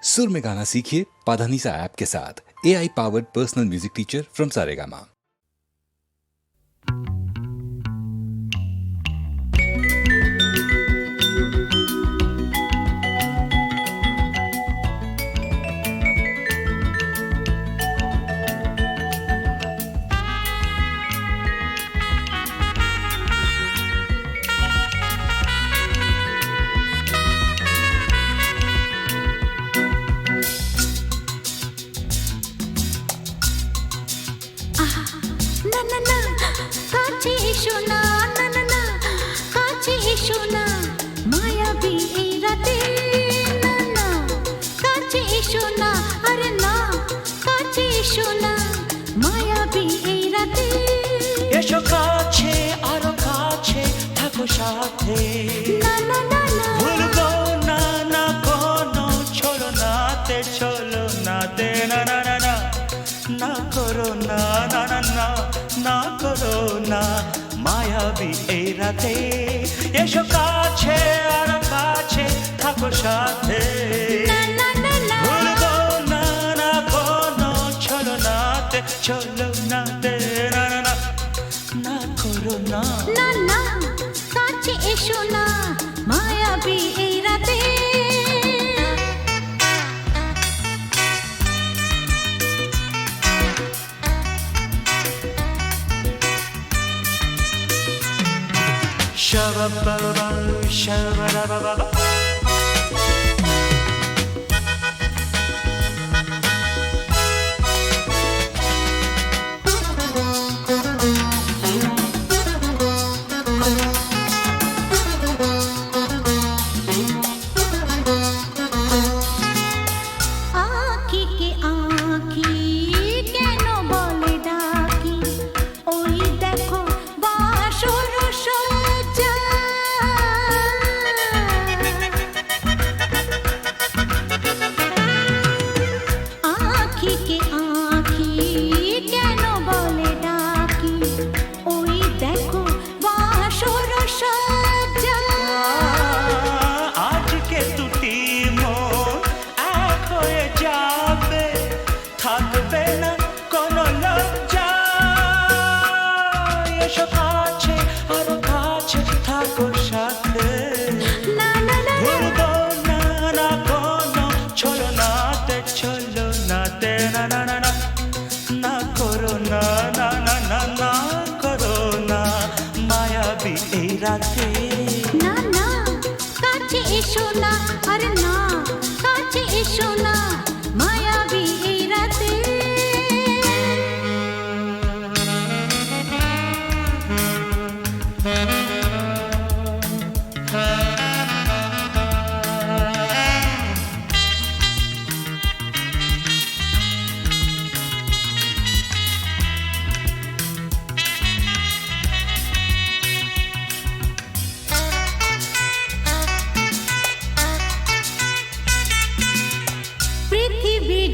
सुर में गाना सीखिए पाधानीसा ऐप के साथ। AI powered personal music teacher from Saregama. এসো কাছে আরো কাছে থাকো সাথে ভুলবো না না কোনো চলো নাতে না না না না না করো না না না না না করো না মায়াবী এই রাতে এসো কাছে আরো কাছে থাকো সাথে ভুলবো না না কোনো চলো নাতে না না না না করো না না না কাছে এসো না মায়াবী এই রাতে Shabba-ba-ba, shabba-da-ba-ba-ba. না না কাছে এসো না আরে না কাছে এসো না মায়াবী এই রাতে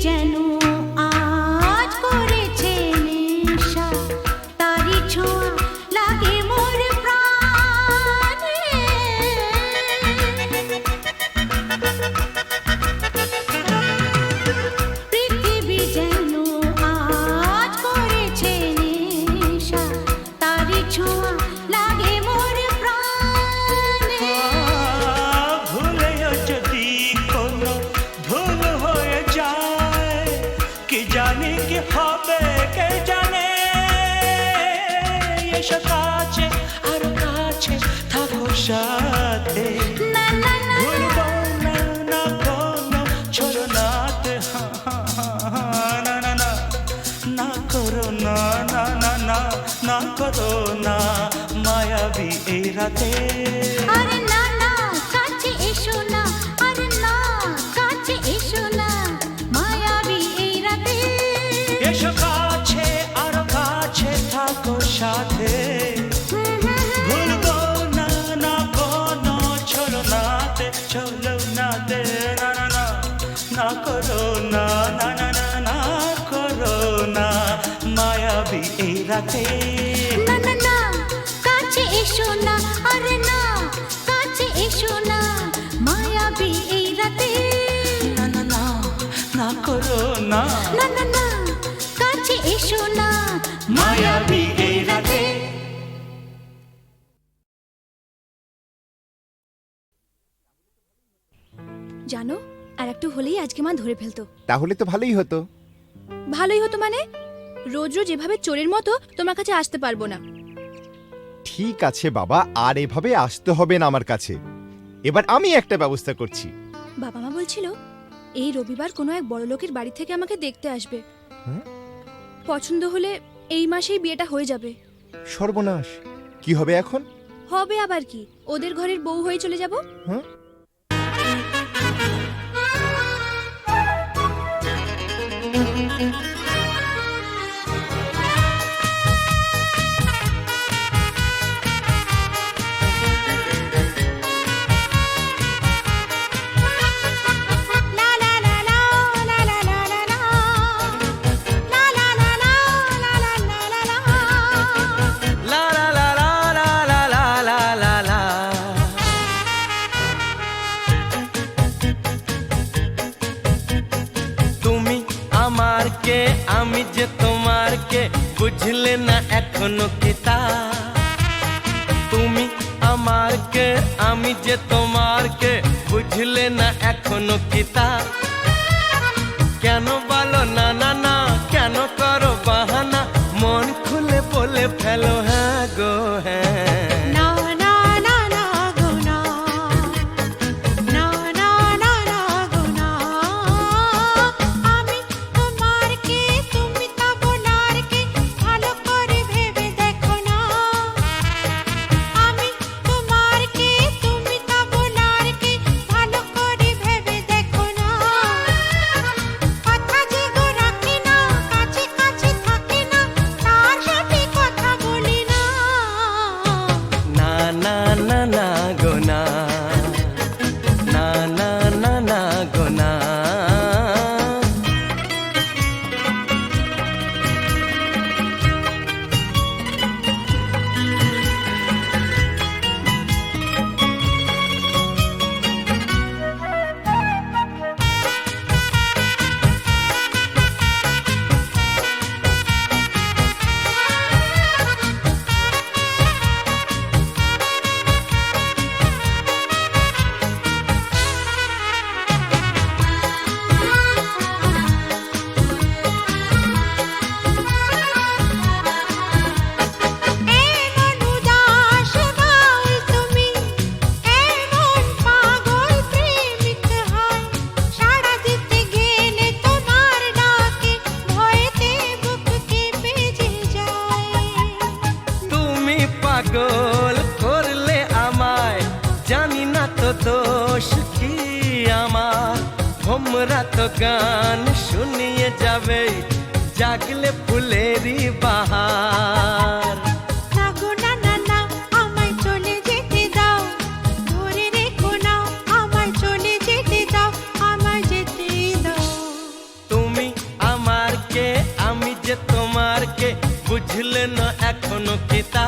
যেন আজ করেছে নেশা তারি ছোঁয়া লাগে মোর প্রাণে পৃথিবী যেন আজ করেছে নেশা তারি ছোঁয়া লাগে মোর প্রাণে ভুলেও যদি কোনো ভুল হয়ে যায় কি জানি কি হবে কে জানে এসো কাছে আরো কাছে থাকো সাথে ভুলবো না না কোনো চলো নাতে না না না না করো না না না না না করো না মায়াবী এই রাতে আরে না না কাছে এসো না আরে না কাছে এসো না মায়াবী এই রাতে এসো কাছে আরো কাছে থাকো সাথে ভুলবো না না কোনো চলো নাতে না না না না করো না না না না না করো না মায়াবী এই রাতে না না না কাছে এসো না আরে না কাছে এসো না মায়াবী এই রাতে না না না না করো না না না না কাছে এসো না মায়াবী এই রাতে। জানো আর একটু হলেই আজকে মা ধরে ফেলতো। তাহলে তো ভালোই হতো। ভালোই হতো মানে রোজ রোজ এভাবে চোরের মতো তোমার কাছে আসতে পারবো না। ঠিক আছে বাবা, আর এভাবে আসতে হবে না আমার কাছে। এবার আমি একটা ব্যবস্থা করছি। বাবা মা বলছিল এই রবিবার কোনো এক বড় লোকের বাড়ি থেকে আমাকে দেখতে আসবে। হ্যাঁ? পছন্দ হলে এই মাসেই বিয়েটা হয়ে যাবে। সর্বনাশ, কি হবে এখন? হবে আবার কি, ওদের ঘরের বউ হয়ে চলে যাব। হ্যাঁ? লা লা লা লা লা লা লা লা লা লা। তুমি আমার কে আমি যে তোমার কে বুঝলে না এখনো কি তা। তুমি আমার কে আমি যে তোমার কে বুঝলে না এখনো কি তা। কেন বলো না না না, কেন করো বাহানা, মন খুলে বলে ফেলো হ্যাঁ গো হ্যাঁ। না না না না গো না না না না না গো না আমি তোমার কে তুমি তা বোনার কে ভালো করে ভেবে দেখো না। আমি তোমার কে তুমি তা বোনার কে ভালো করে ভেবে দেখো না। কথা যে গো রাখি না, কাছে কাছে থাকি না, তার সাথে কথা বলি না। না না না না গো না, না না না না গো না। এমন উদাস গাও তুমি, এমন পাগল প্রেমিক হয়, সাড়া দিতে গেলে তোমার ডাকে ভয়েতে বুক কেঁপে যে যায়। তুমি পাগল করলে আমায়, জানি না তো দোষ কি আমার। ভোমরা তো গান শুনিয়ে যাবে, জাগলে ফুলেরই বাহার। না গো না না না আমায় চলে যেতে দাও, ধরে রেখো না আমায় চলে যেতে দাও, আমায় যেতে দাও। তুমি আমার কে আমি যে তোমার কে বুঝলে না এখনো কি তা।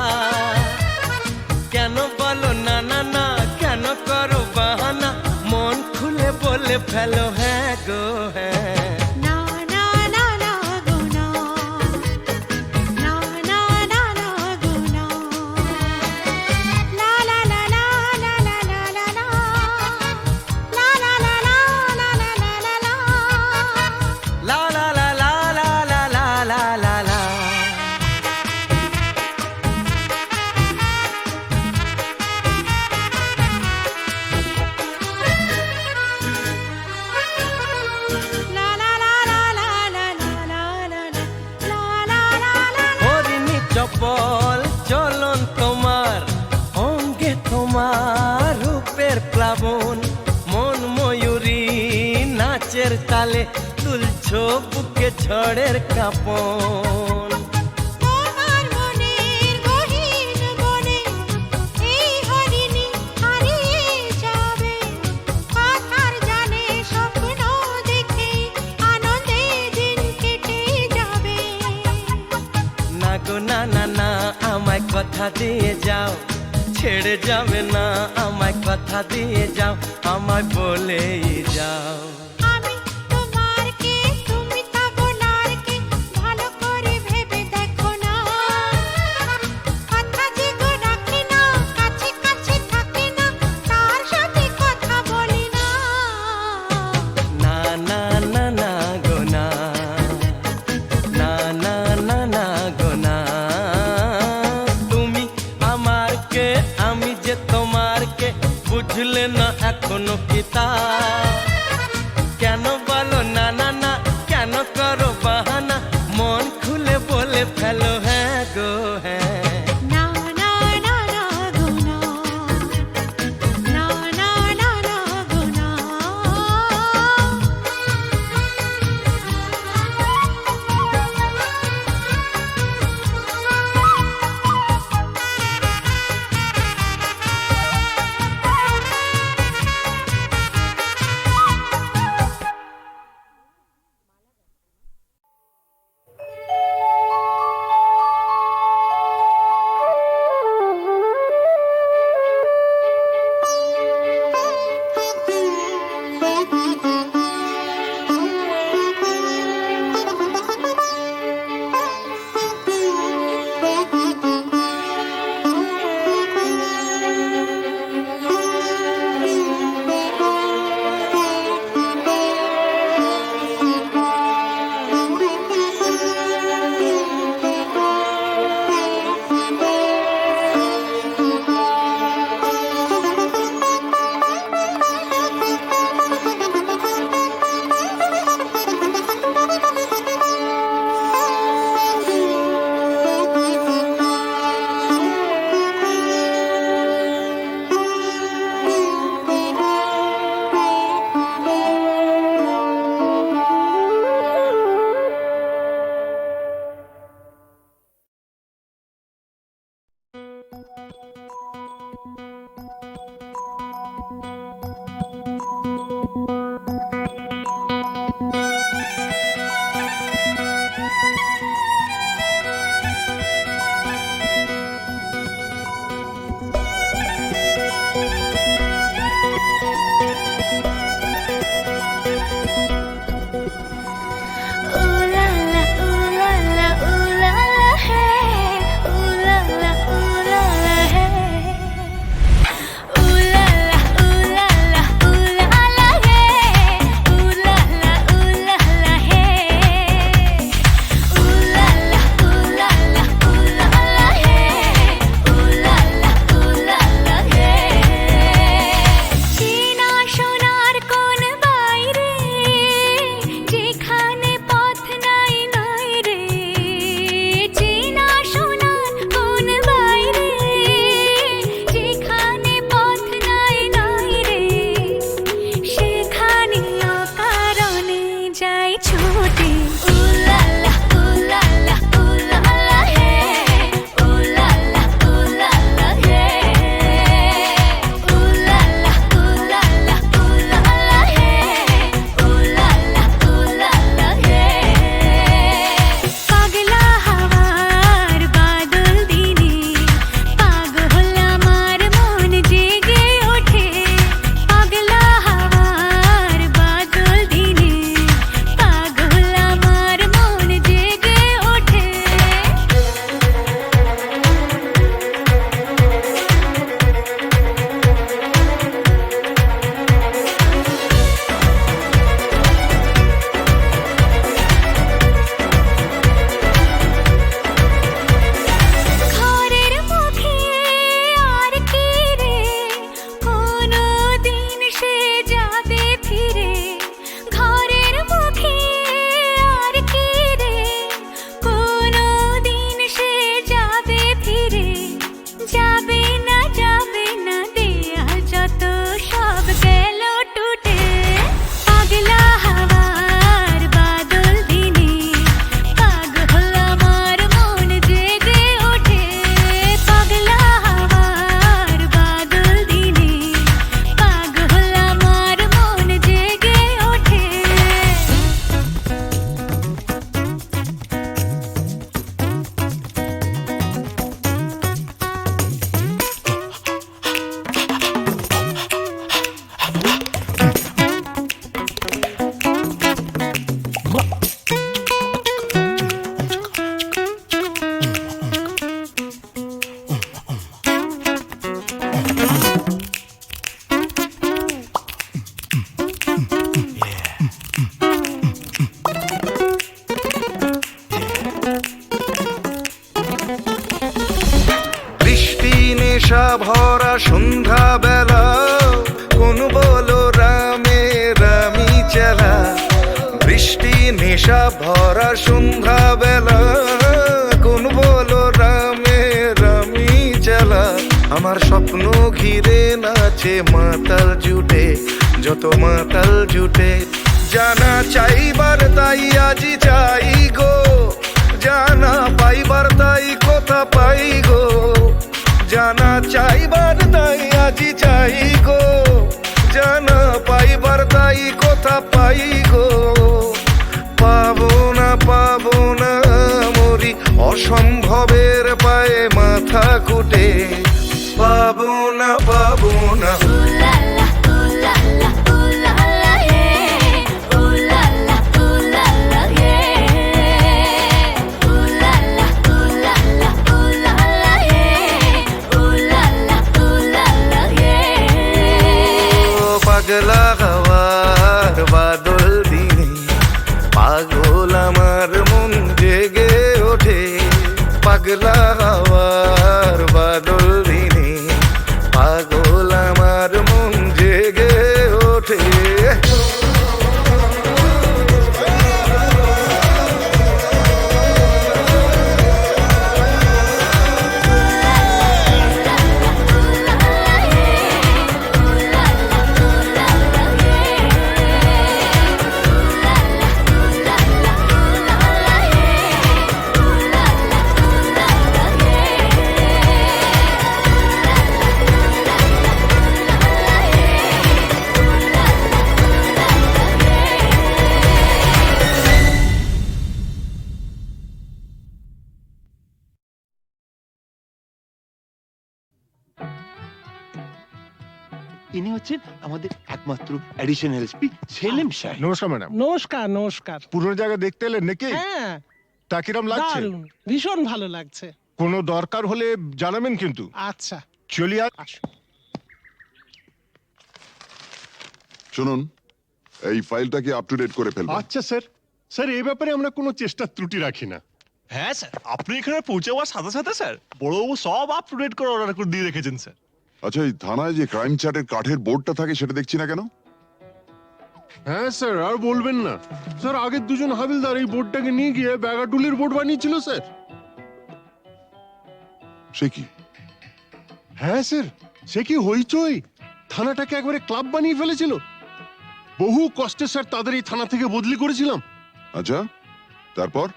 কেন বলো না না না, কেন করো বাহানা, মন খুলে বলে ফেলো হ্যাঁ গো হ্যাঁ। না না না না গো না না না না না গো না লা লা লা লা লা লা লা লা লা লা লা লা লা লা লা লা লা লা। লা লা লা লা লা লা লা লা লা লা। হরিণী চপল চলন তোমার, অঙ্গে তোমার রূপের প্লাবন। মন ময়ূরী নাচের তালে তুলছো বুকে ঝড়ের কাঁপন। তোমার মনের গহীন বনে এই হরিণী হারিয়ে যাবে, কথার জানে স্বপ্ন দেখে আনন্দে দিন কেটে যাবে। না গো না না না আমায় কথা দিয়ে যাও, ছেড়ে যাবে না আমায় কথা দিয়ে যাও, আমায় বলেই যাও। আমি তোমার কে বুঝলে না এখনো কি তা কেন বলো না না না কেন করো বাহানা মন খুলে বলে ফেলো হ্যাঁ গো হ্যাঁ না না না না গো না না না না না গো না নিশা ভরা সন্ধ্যা বেলা কোন বলো রামে রামি চালা আমার স্বপ্ন ঘিরে নাচে মাতাল জুটে যত মাতাল জুটে জানা চাইবার তাই আজি চাই গো জানা পাইবার তাই কথা পাই গো জানা চাইবার তাই আজি চাই গো জানা পাইবার তাই কথা পাই গো পাবো না মরি অসম্ভবের পায়ে মাথা কুটে পাবো না পাগলা হওয়ার বাদল দিনে পাগল আমার মন জেগে ওঠে পাগলা হওয়ার বাদল দিনে পাগল আমার মন জেগে ওঠে ইনি হচ্ছেন আমাদের একমাত্র অ্যাডিশনাল এসপি সেলিম সাহেব। নমস্কার ম্যাডাম। নমস্কার নমস্কার। পুরনো জায়গা দেখতে এলেন নাকি? হ্যাঁ, তা কিরম লাগছে? দারুণ, ভীষণ ভালো লাগছে। কোনো দরকার হলে জানাবেন কিন্তু। আচ্ছা, চলিয়ে আসুন। শুনুন, এই ফাইলটাকে আপ টু ডেট করে ফেলবেন। আচ্ছা স্যার। স্যার এই ব্যাপারে আমরা কোনো চেষ্টা ত্রুটি রাখি না। হ্যাঁ স্যার, আপনি এখানে পৌঁছে যাওয়ার সাথে সাথে স্যার বড়বাবু সব আপ টু ডেট করে অর্ডার করে দিয়ে রেখেছেন স্যার। আচ্ছা, এই থানায় যে ক্রাইম চ্যাটের কাঠের বোর্ডটা থাকে সেটা দেখছি না কেন? হ্যাঁ স্যার, আর বলবেন না স্যার, আগের দুজন হাবিলদার এই বোর্ডটাকে নিয়ে গিয়ে ব্যাগাটুলির বোর্ড বানিয়েছিল স্যার। সে কি? হ্যাঁ স্যার, সে কি হইচই, থানাটাকে একবারে ক্লাব বানিয়ে ফেলেছিল। বহু কষ্টে স্যার তাদের এই থানা থেকে বদলি করেছিলাম। আচ্ছা, তারপর?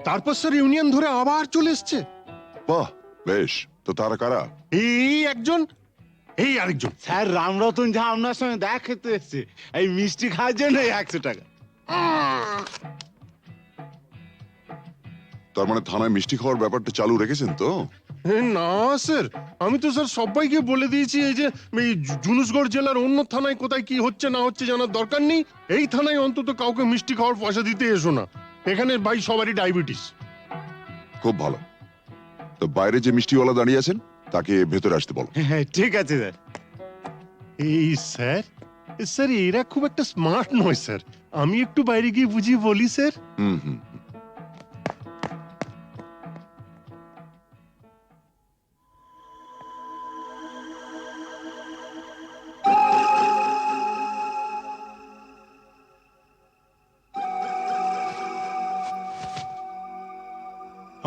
তারপর স্যার ইউনিয়ন ধরে আবার চলে এসছে। বাহ, বেশ। তো তারা কারা? এই একজন, এই আরেকজন। স্যার রামরতন যা আপনার সঙ্গে দেখা খেতে এসছে এই মিষ্টি খাওয়ার জন্য 100 টাকা। তার মানে থানায় মিষ্টি খাওয়ার ব্যাপারটা চালু রেখেছেন তো? না স্যার, আমি তো স্যার সবাইকে বলে দিয়েছি এই যে এই জুনুসগড় জেলার অন্য থানায় কোথায় কি হচ্ছে না হচ্ছে জানার দরকার নেই। এই থানায় অন্তত কাউকে মিষ্টি খাওয়ার পয়সা দিতে এসো না। এখানে ভাই সবারই ডায়াবেটিস। খুব ভালো। তো বাইরে যে মিষ্টিওয়ালা দাঁড়িয়ে আছেন তাকে ভেতরে আসতে বলো। হ্যাঁ ঠিক আছে স্যার। এই স্যার, স্যার এরা খুব একটা স্মার্ট নয় স্যার, আমি একটু বাইরে গিয়ে বুঝিয়ে বলি স্যার। হুম হুম।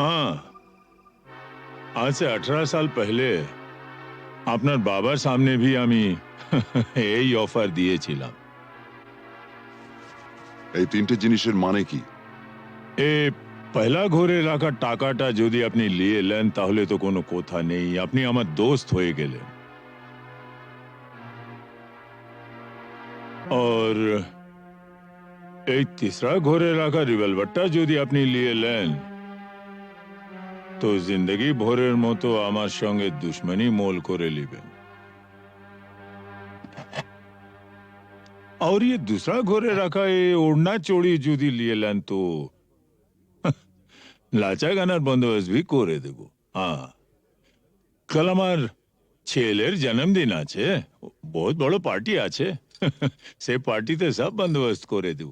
हाँ, आज से 18 साल पहले আপনার বাবার সামনে भी আমি এই অফার দিয়েছিলাম। এই তিনটে জিনিসের মানে কি? এ পয়লা ঘরে রাখা টাকাটা যদি আপনি নিয়ে নেন তাহলে তো কোনো কথা নেই, আপনি আমার দোস্ত হয়ে গেলেন। और এই तीसरा ঘরে রাখা রিভলভারটা যদি আপনি নিয়ে নেন তো জিন্দগি ভরের মতো আমার সঙ্গে দুশ্মনী মোল করে নেবেন। और ये दूसरा घरे रखा ये ओढ़ना चोड़ी যদি নিয়ে নেন তো লাচা গানার বন্দোবস্ত भी করে দেব। হ্যাঁ, কাল আমার ছেলের জন্মদিন আছে, বহুত বড় পার্টি আছে, সে পার্টিতে সব বন্দোবস্ত করে দেব।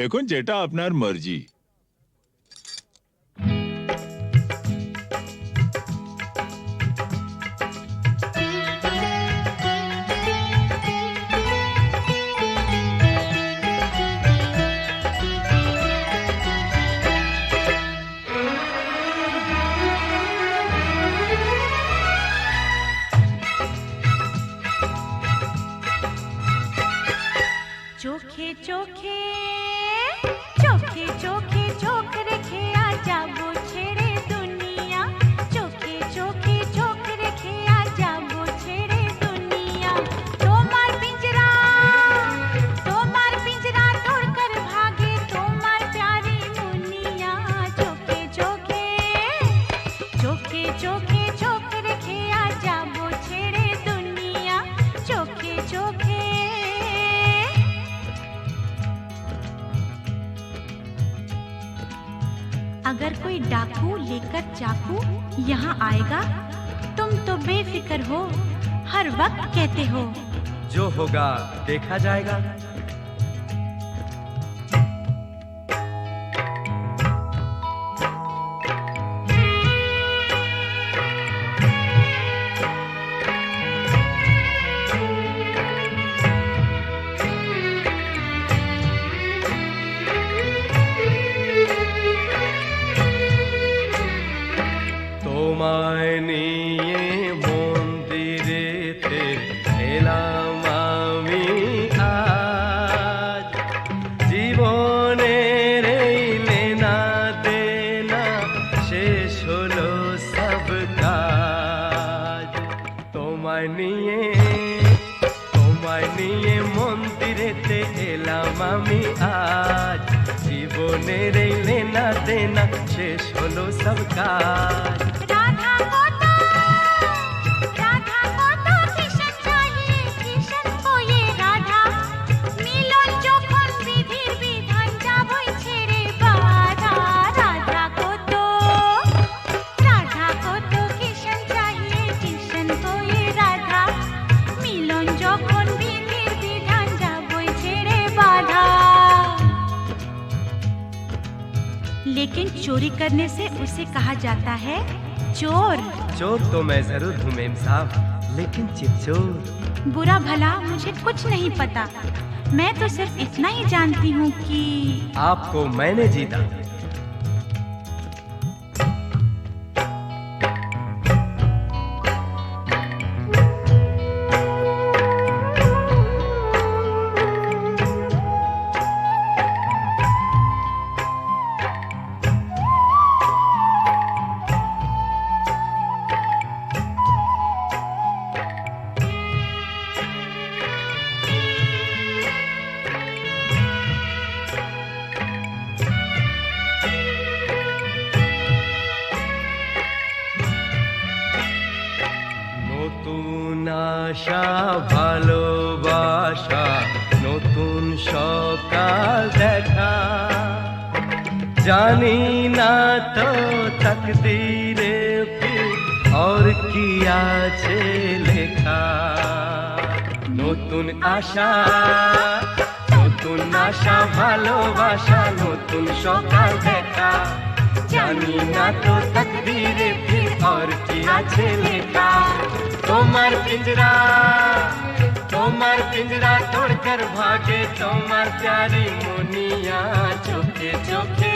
এখন যেটা আপনার মর্জি। अगर कोई डाकू लेकर चाकू यहाँ आएगा, तुम तो बेफिक्र हो, हर वक्त कहते हो जो होगा देखा जाएगा। তোমায় নিয়ে মন্দিরেতে এলাম আমি আজ, জীবনের এই লেনা দেনা শেষ হলো সব কাজ। তোমায় নিয়ে মন্দিরেতে এলাম আমি আজ, জীবনের এই লেনা দেনা শেষ হলো সব কাজ। राधा को तो किशन चाहिए, किशन को ये राधा, मिलन যখন বিধির বিধান যাবই ছেড়ে বাধা। राधा को तो किशन चाहिए, किशन को ये राधा, मिलन যখন বিধির বিধান যাবই ছেড়ে বাধা। लेकिन चोरी करने से उसे कहा जाता है चोर। चोर तो मैं जरूर हूँ मेम साहब, लेकिन चिपचोर। बुरा भला मुझे कुछ नहीं पता, मैं तो सिर्फ इतना ही जानती हूँ कि आपको मैंने जीता। নতুন আশা ভালোবাসা, নতুন সকাল দেখা, জানি না তো তকদীরে ফির और কি আছে লেখা। নতুন আশা ভালোবাসা, নতুন সকাল দেখা, জানি না তো তকদীরে ফির और কি আছে লেখা। তোমার পিंजरा तोड़कर भागे তোমার प्यारी मुनिया, चोखे चोखे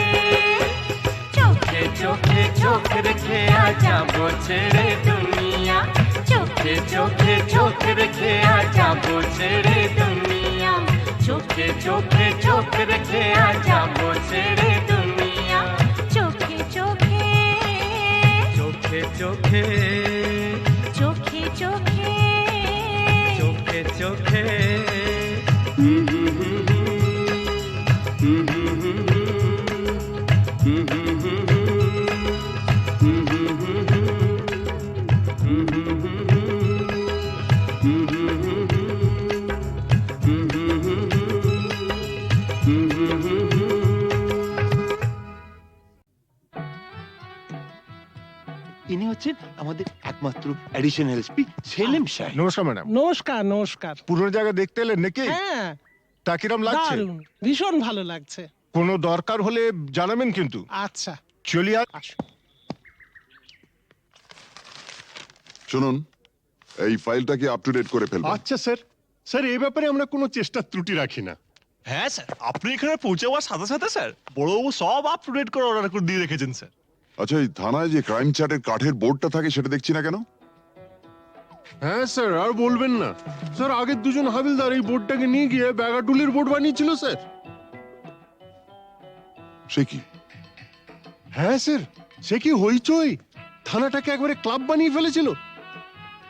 चोख रखे आ जाबो छेड़े दुनिया, चोखे चोख रखे आ जाबो छेड़े दुनिया, चोखे रखे आ जाबो छेड़े दुनिया, चोखे चोखे चोखे ইনি হচ্ছেন আমাদের একমাত্র অ্যাডিশনাল এসপি সেলিম সাহেব। নমস্কার ম্যাডাম। নমস্কার নমস্কার। পুরনো জায়গা দেখতে এলেন নাকি? হ্যাঁ, তা কিরম লাগছে? দারুণ, ভীষণ ভালো লাগছে। কোনো দরকার হলে জানাবেন কিন্তু। আচ্ছা, চলিয়ে আসুন। শুনুন, এই ফাইলটাকে আপ টু ডেট করে ফেলবেন। আচ্ছা স্যার। স্যার এই ব্যাপারে আমরা কোনো চেষ্টা ত্রুটি রাখি না। হ্যাঁ স্যার, আপনি এখানে পৌঁছে যাওয়ার সাথে সাথে স্যার বড়বাবু সব আপ টু ডেট করে অর্ডার করে দিয়ে রেখেছেন স্যার। আচ্ছা, এই থানায় যে ক্রাইম চ্যাটের কাঠের বোর্ডটা থাকে সেটা দেখছি না কেন? হ্যাঁ স্যার, আর বলবেন না স্যার, আগের দুজন হাবিলদার এই বোর্ডটাকে নিয়ে গিয়ে ব্যাগাটুলির বোর্ড বানিয়েছিল স্যার। সে কি? হ্যাঁ স্যার, সে কি হইচই, থানাটাকে একবারে ক্লাব বানিয়ে ফেলেছিল।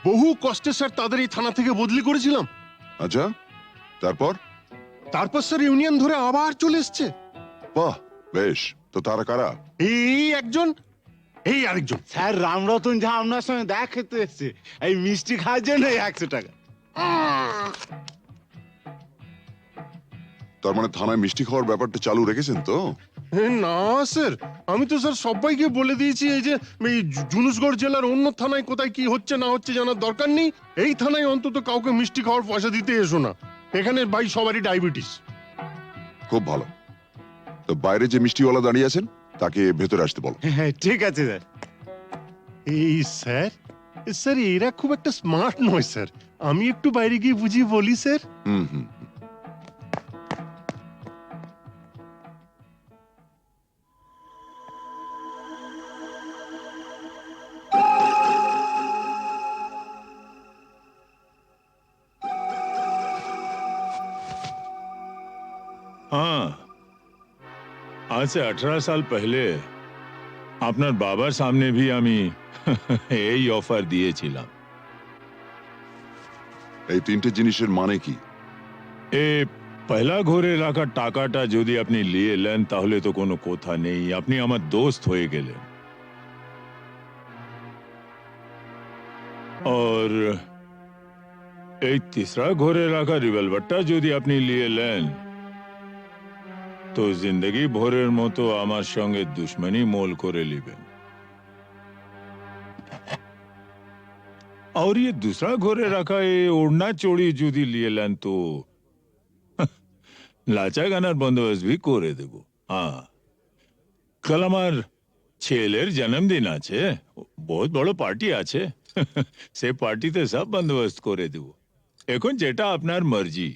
বহু কষ্টে স্যার তাদের এই থানা থেকে বদলি করেছিলাম। আচ্ছা, তারপর স্যার ইউনিয়ন ধরে আবার চলে এসছে। বাহ, বেশ। তো তারা কারা? এই একজন, এই আরেকজন। স্যার রামরতন যা আপনার সঙ্গে দেখা খেতে এসছে, এই মিষ্টি খাওয়ার জন্য 100 টাকা। তার মানে থানায় মিষ্টি খাওয়ার ব্যাপারটা চালু রেখেছেন তো? না স্যার, আমি তো স্যার সবাইকে বলে দিয়েছি এই যে এই জুনুসগড় জেলার অন্য থানায় কোথায় কি হচ্ছে না হচ্ছে জানার দরকার নেই। এই থানায় অন্তত কাউকে মিষ্টি খাওয়ার পয়সা দিতে এসো না। এখানে ভাই সবারই ডায়াবেটিস। খুব ভালো। তো বাইরে যে মিষ্টিওয়ালা দাঁড়িয়ে আছেন তাকে ভেতরে আসতে বলো। হ্যাঁ ঠিক আছে স্যার। এই স্যার, স্যার এরা খুব একটা স্মার্ট নয় স্যার। আমি একটু বাইরে গিয়ে বুঝিয়ে বলি স্যার। হুম হুম। हाँ, आज से 18 साल पहले আপনার বাবার সামনে भी আমি এই অফার দিয়েছিলাম। এই তিনটে জিনিসের মানে কি? এ পয়লা ঘরে রাখা টাকাটা যদি আপনি নিয়ে নেন তাহলে তো কোনো কথা নেই, আপনি আমার দোস্ত হয়ে গেলেন। और এই तीसरा ঘরে রাখা রিভলভারটা যদি আপনি নিয়ে নেন তো জিন্দগি ভরের মতো আমার সঙ্গে দুশ্মনী মোল করে নেবেন। और ये दूसरा घरे रखा ये ओढ़ना चोड़ी जुदी लिए लेन तो लाचा गानार बंदोबस्त भी करे देबो। हाँ, कल আমার ছেলের জন্মদিন আছে, বহুত বড় পার্টি আছে, সে পার্টিতে সব বন্দোবস্ত করে দেব। এখন যেটা আপনার মর্জি।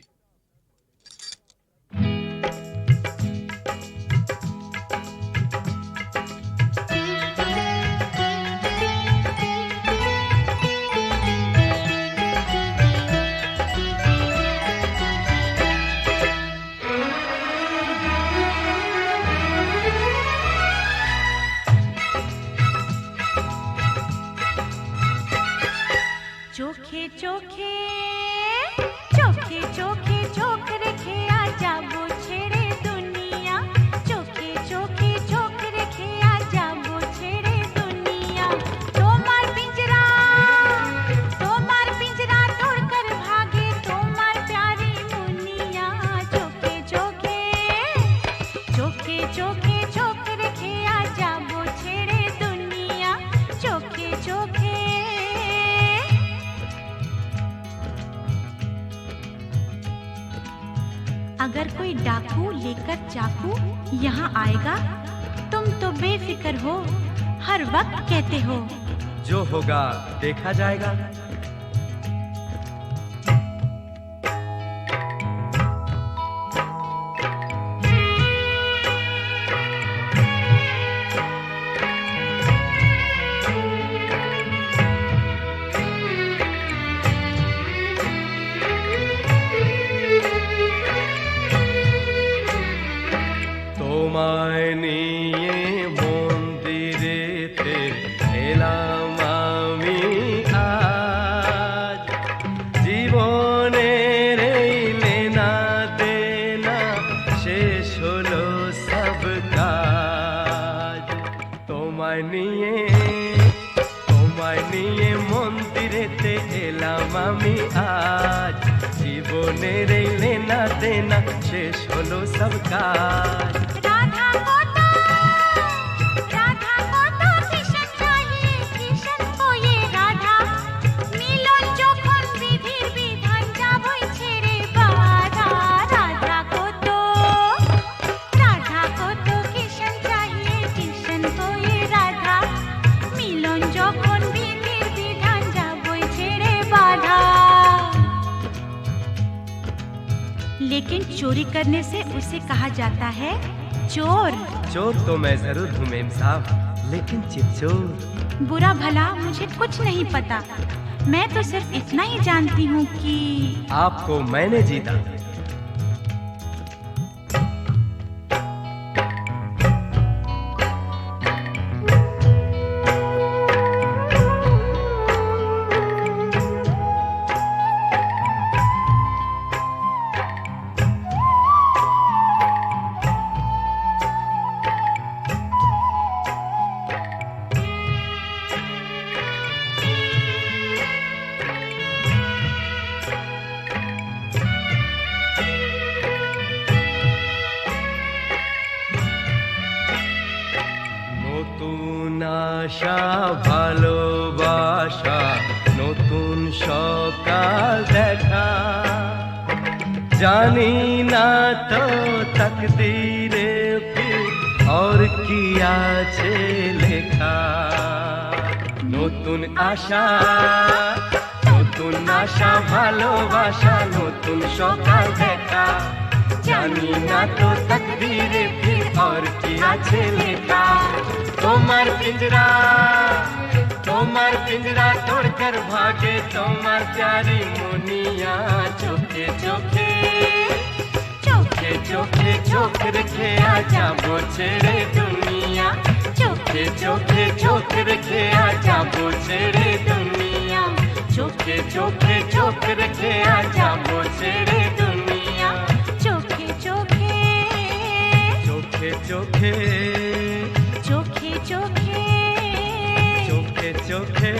চোখে চোখে চোখে চোখে চোখ রেখে আজ যাবো ছেড়ে দুনিয়া। চোখে চোখে চোখ রেখে আজ যাবো ছেড়ে দুনিয়া। তোমার পিंजरा तोड़कर भागे তোমার प्यारी मुनिया। চোখে চোখে চোখে চোখে চোখ রেখে আজ যাবো ছেড়ে দুনিয়া। চোখে চোখে अगर कोई डाकू लेकर चाकू यहाँ आएगा तुम तो बेफिक्र हो, हर वक्त कहते हो जो होगा देखा जाएगा। তোমায় নিয়ে মন্দিরেতে এলাম আমি আজ। জীবনের এই লেনা দেনা শেষ হলো সব কাজ। তোমায় নিয়ে মন্দিরেতে এলাম আমি আজ। জীবনের এই লেনা দেনা শেষ হলো সব কাজ। राधा को तो किशन चाहिए, किशन को ये राधा। मिलन যখন বিধির বিধান যাবই ছেড়ে বাধা। राधा को तो किशन चाहिए, किशन को ये राधा। मिलन যখন বিধির বিধান যাবই ছেড়ে বাধা। लेकिन चोरी करने से उसे कहा जाता है चोर। चोर तो मैं जरूर हूँ मेम साहब, लेकिन चितचोर। बुरा भला मुझे कुछ नहीं पता, मैं तो सिर्फ इतना ही जानती हूँ कि आपको मैंने जीता। আশা ভালোবাসা নতুন সকাল দেখা জানি না তো তকদীরে ফির और কি আছে লেখা নতুন আশা ভালোবাসা নতুন সকাল দেখা জানি না তো তকদীরে ফির और কি আছে লেখা তোমার পিंजरा तोड़कर भागे তোমার प्यारी मुनिया चोखे चोखे चोखे चोखे चोख रखे आजा वो छेड़े दुनिया चोखे चोखे चोख रखे आजा वो छेड़े दुनिया चोखे चोखे चोख रखे आजा वो छेड़े दुनिया চোখে চোখে चोखे चोखे চোখে চোখে चोखे चोखे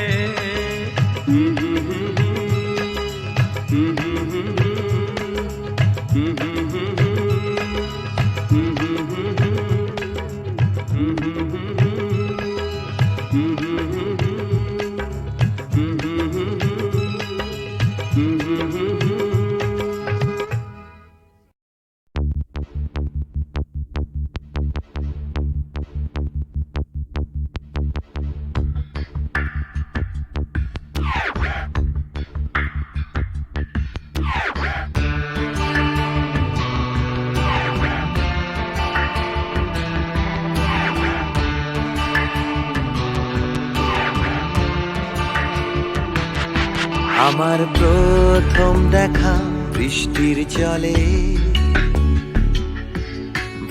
আমার প্রথম দেখা বৃষ্টির জলে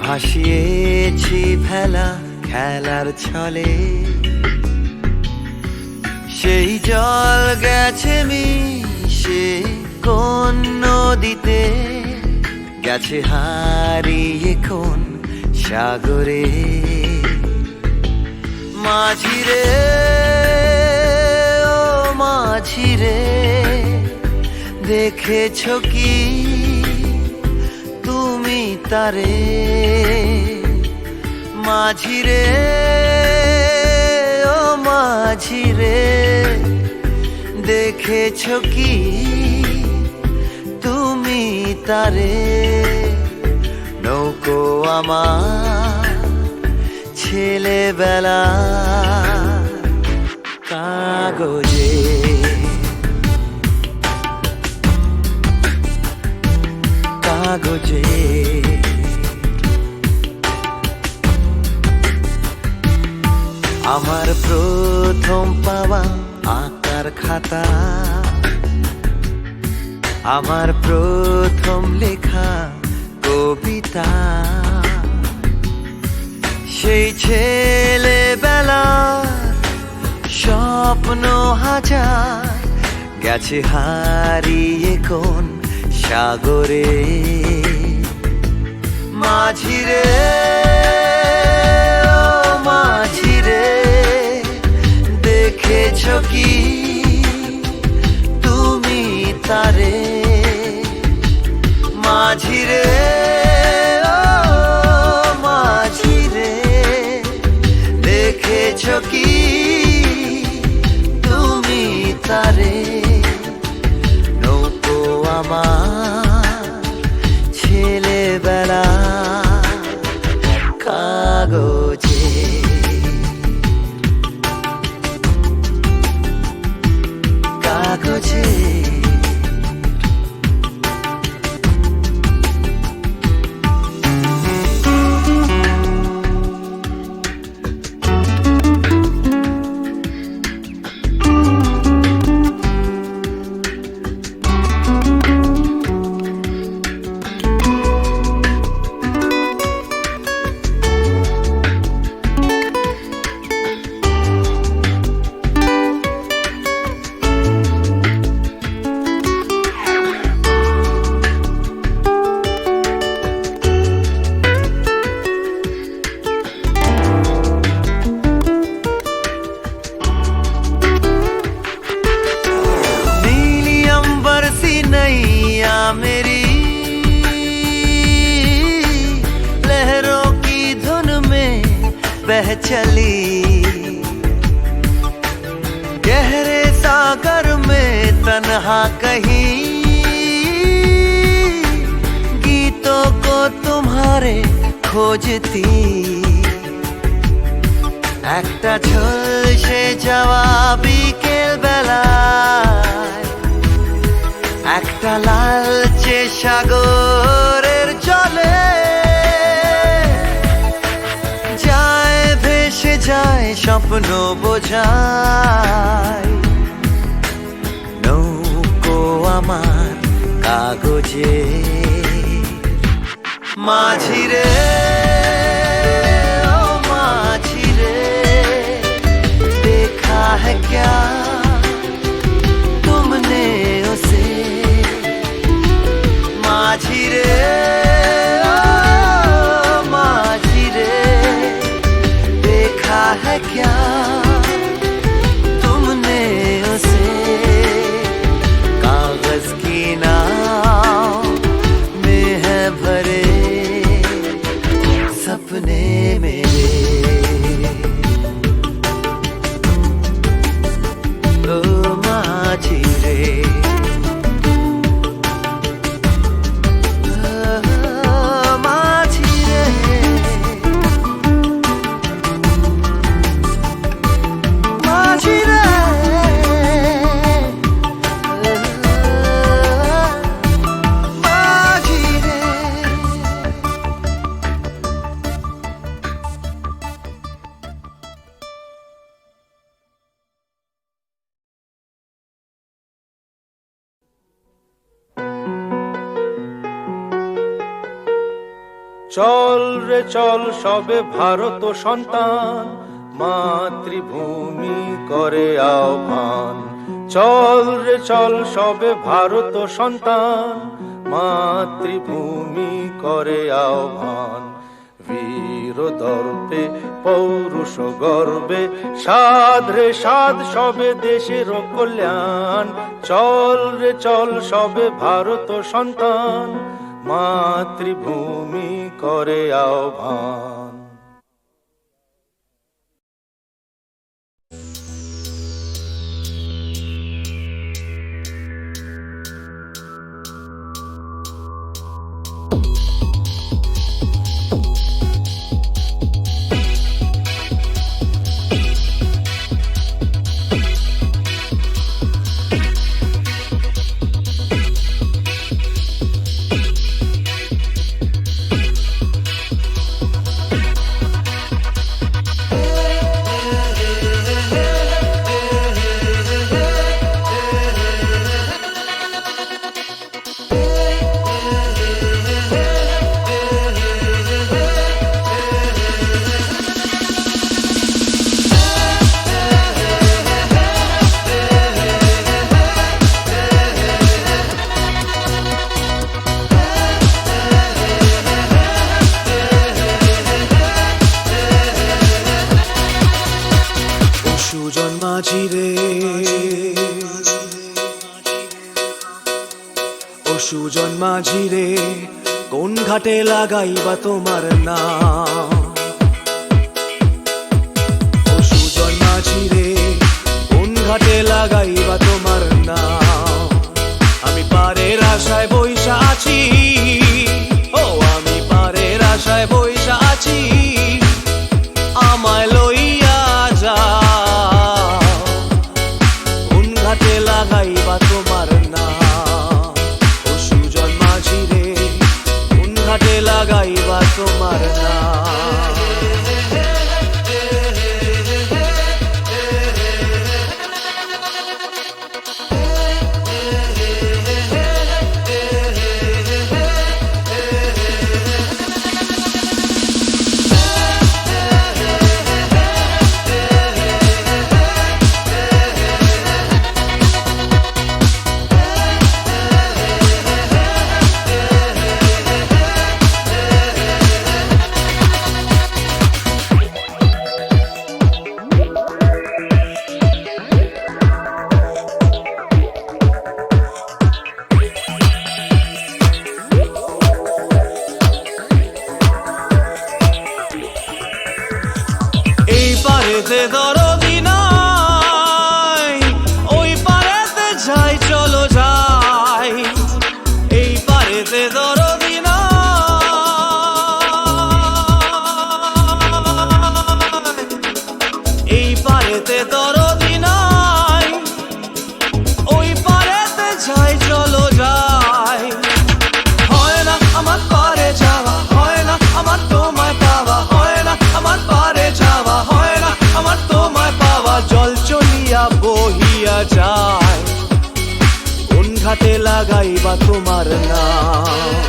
ভাসিয়েছি ভেলা খেলার ছলে সেই জল গেছে মিশে কোন নদীতে গেছে হারিয়ে কোন সাগরে মাঝিরে মাঝিরে দেখেছো কি তুমি তারে মাঝিরে ও মাঝিরে দেখেছো কি তুমি তারে নৌকো আমার ছেলেবেলা কাগজে কাগজে আমার প্রথম পাওয়া আঁকার খাতা আমার প্রথম লেখা কবিতা সেই ছেলেবেলা স্বপ্ন হাজার গেছে হারিয়ে কোন সাগরে মাঝিরে ও মাঝিরে দেখেছো কি তুমি তারে মাঝিরে ও মাঝিরে দেখেছো কি তুমি তারে নৌকো আমার ছেলেবেলা কাগজে কাগজে मेरी लहरों की धुन में बह चली तन्हा कहीं गीतों को तुम्हारे खोजती একটা ঝলসে যাওয়া বিকেল বেলায় একটা লালচে সাগরের জলে যায় ভেসে যায় স্বপ্ন বোঝায় নৌকো আমার কাগজে মাঝিরে ও মাঝিরে देखा है क्या तुमने उसे माझी रे ओ माझी रे देखा है क्या तुमने उसे कागज की नाव में है भरे सपने मेरे ओ माझी रे माझी रे माझी रे माझी रे চল রে চল সবে ভারত সন্তান মাতৃভূমি করে আহ্বান চল রে চল সবে ভারত সন্তান মাতৃভূমি করে আহ্বান বীর দর্পে পৌরুষ গর্বে সাধ রে সাধ সবে দেশের কল্যাণ চল রে চল সবে ভারত সন্তান মাতৃভূমি করে আহ্বান সুজন মাঝি রে ও সুজন মাঝি রে কোন ঘাটে লাগাইবা তোমার নাম ও সুজন মাঝি রে কোন ঘাটে লাগাইবা তোমার নাম আমি পারের আশায় বইসা আছি ও আমি পারের আশায় বইসা আছি আমায় লইয়া যা কোন ঘাটে লাগাইবা তোমার নাম ও সুজন মাঝি রে কোন ঘাটে লাগাইবা তোমার নাম পারেতে দরদি নাই, ওই পারেতে যাই চলো যাই। হয় না আমার পারে যাওয়া, হয় না আমার তোমায় পাওয়া, হয় না আমার পারে যাওয়া, হয় না আমার তোমায় পাওয়া। জল চলিয়া বহিয়া যায়, কোন ঘাটে লাগাইবা তোমার নাম।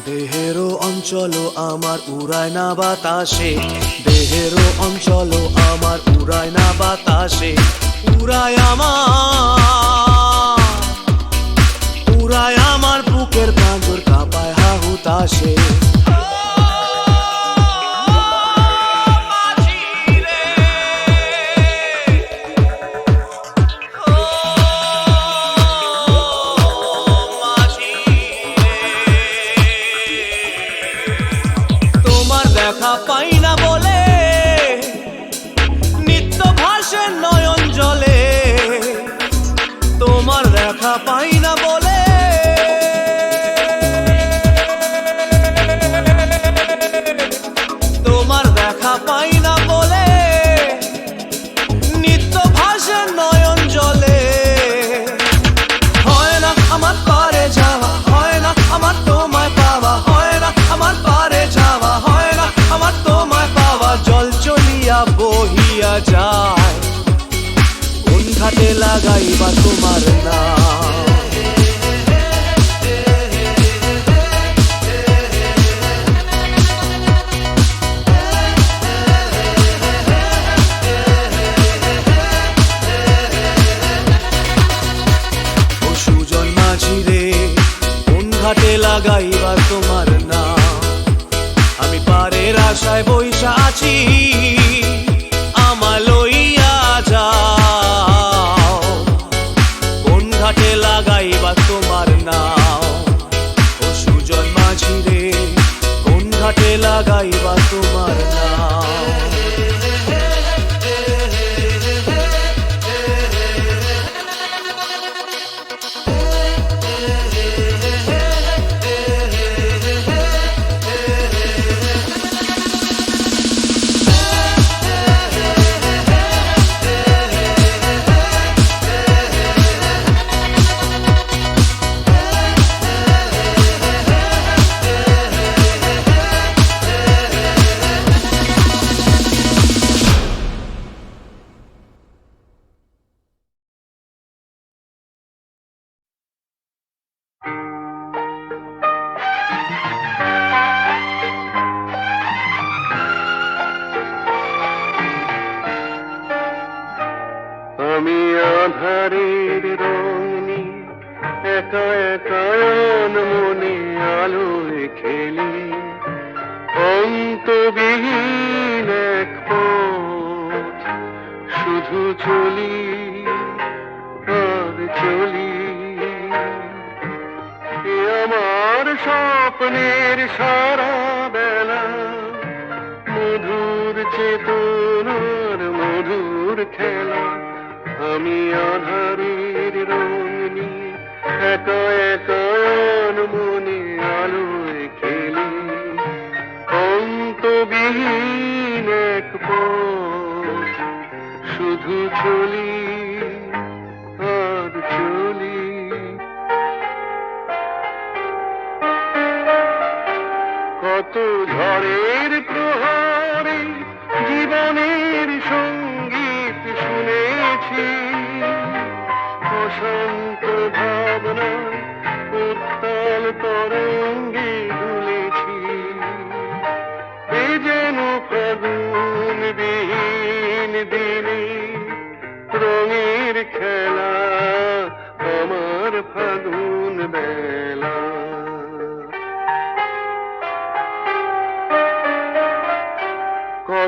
দেহেরও অঞ্চল আমার উড়ায় না বাতাসে, দেহেরও অঞ্চল আমার উড়ায় না বাতাসে। উড়ায় আমার বুকের পাঁজর কাঁপায় হাহুতাশে। দেখা পাই না বলে নিত্য ভাসে নয়ন জলে, তোমার দেখা পাই না বলে তোমার দেখা পাই না বলে নিত্য ভাসে নয়ন জলে। হয় না আমার পারে যাওয়া, হয় না আমার তোমায় পাওয়া, হয় না আমার পারে যাওয়া, হয় না আমার তোমায় পাওয়া। জল চলিয়া বহিয়া যায়, কোন ঘাটে লাগাইবা তোমার নাম। ও সুজন মাঝি রে, কোন ঘাটে লাগাইবা তোমার নাম। আমি পারের আশায় বইসা আছি, আমায় লইয়া যাও, কোন ঘাটে লাগাইবা তোমার নাম। ও সুজন মাঝি রে, কোন ঘাটে লাগাইবা তোমার নাম। আমি আধারের রং নিয়ে একা একা মনে আলোয় খেলি, অন্তবিহীন এক পথ শুধু চলি আর চলি। এ আমার স্বপ্নের সারা বেলা, মধুর চেতনার মধুর খেলা। আমি আধারের রং নিয়ে একা একা মনে আলোয় খেলি, অন্তবিহীন এক পথ শুধু চলি আর চলি। কত ঝড়ের প্রহরে জীবনের সঙ্গীত শুনেছি, অশান্ত ভাবনায় উত্তাল তরঙ্গে দুলেছি। এ যেন ফাগুন বিহীন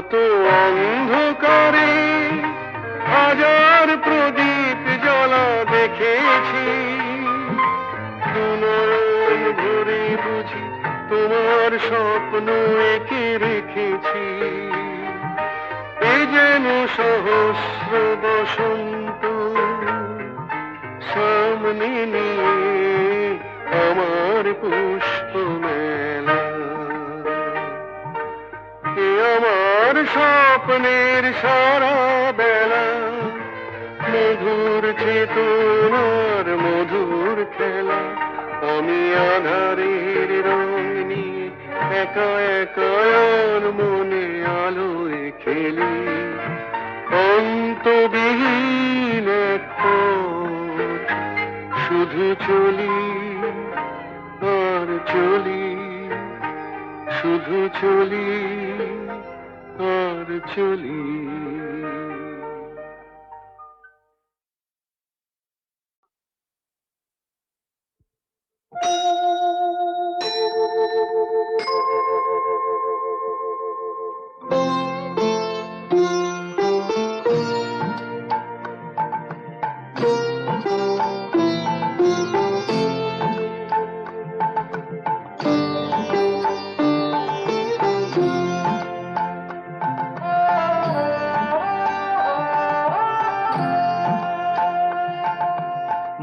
কত অন্ধকারে হাজার প্রদীপ জ্বলা দেখেছি, নয়ন ভরে বুঝি তোমার স্বপ্ন এঁকে রেখেছি। এ যেন সহস্র বসন্ত সামনে নিয়ে আমার পুষ্প মেলা। এ আমার স্বপ্নের সারা বেলা, মধুর চেতনার মধুর খেলা। আমি আধারের রং নিয়ে একা একা আর মনে আলোয় খেলি, অন্তবিহীন এক পথ শুধু চলি আর চলি, শুধু চলি আর চলি।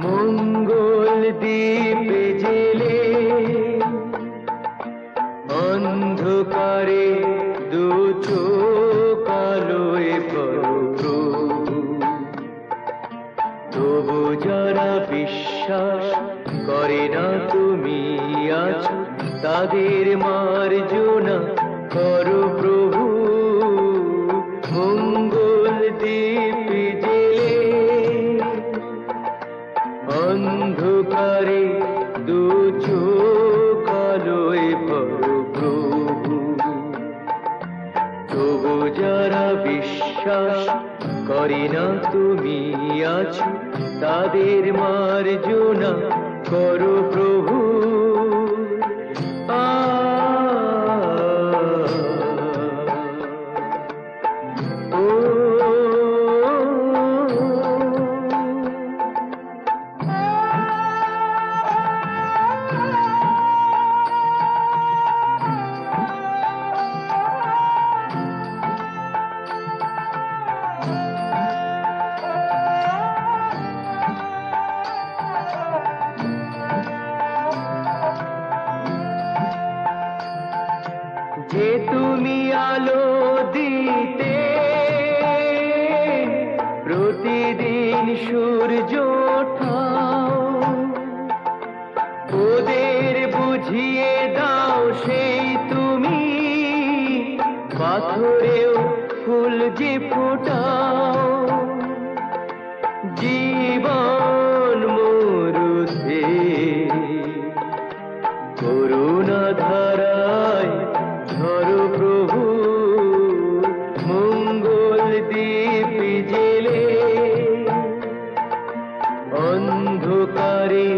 মঙ্গল দ্বীপে জেলে অন্ধকারে দু চোখ আলোয় ভরো, তবু যারা বিশ্বাস করে না তুমি আছো, তাদের মার্জনা করো প্রভু। মঙ্গল দ্বীপে জেলে অন্ধকারে দু চোখ আলোয় ভরো প্রভু, তবু যারা বিশ্বাস করে না তুমি আছো, তাদের মার্জনা করো প্রভু। যে তুমি আলো দিতে প্রতিদিন সূর্য ওঠাও, ওদের বুঝিয়ে দাও সেই তুমি পাথরেও ফুল যে ফোটাও। জীবন মরুতে করুণা ধারায় ধরো প্রভু। মঙ্গল দ্বীপ জেলে অন্ধকারে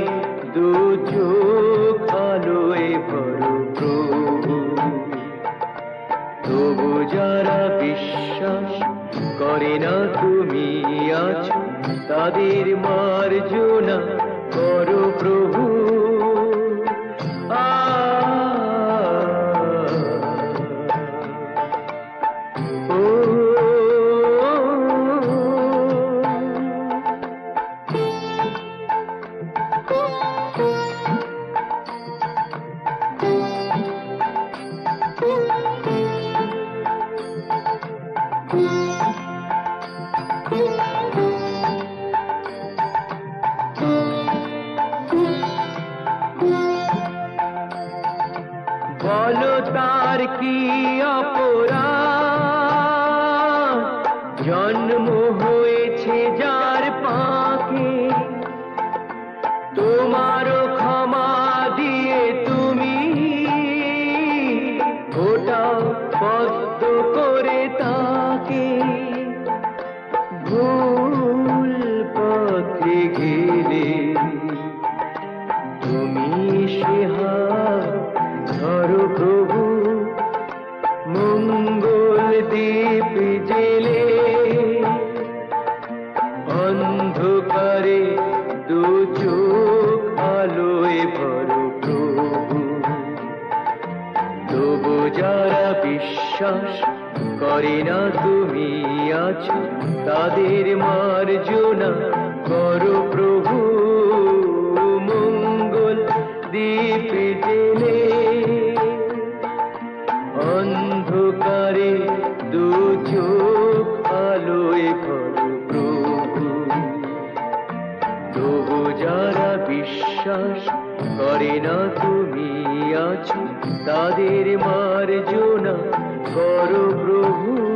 দু চোখ আলোয় ভরো প্রভু, তবু যারা বিশ্বাস করে না তুমি আছো, তাদের মার্জনা করো প্রভু। বলো তার কি অপরাধ, জন্ম হয়েছে যার পাকে, তোমারও ক্ষমা দিয়ে তুমি ওটাও পদ্ম করে তাকে। ভুল পথে গেলে তুমি সে হাত ধরো প্রভু। মঙ্গল দিয়ে বিশ্বাস করে না তুমি আছো তাদের মার্জনা করো প্রভু মঙ্গল দীপ জেলে অন্ধকারে দু চোখ আলোয় ভরো প্রভু তবু যারা বিশ্বাস করে না তুমি আছো তাদের মার্জনা করো প্রভু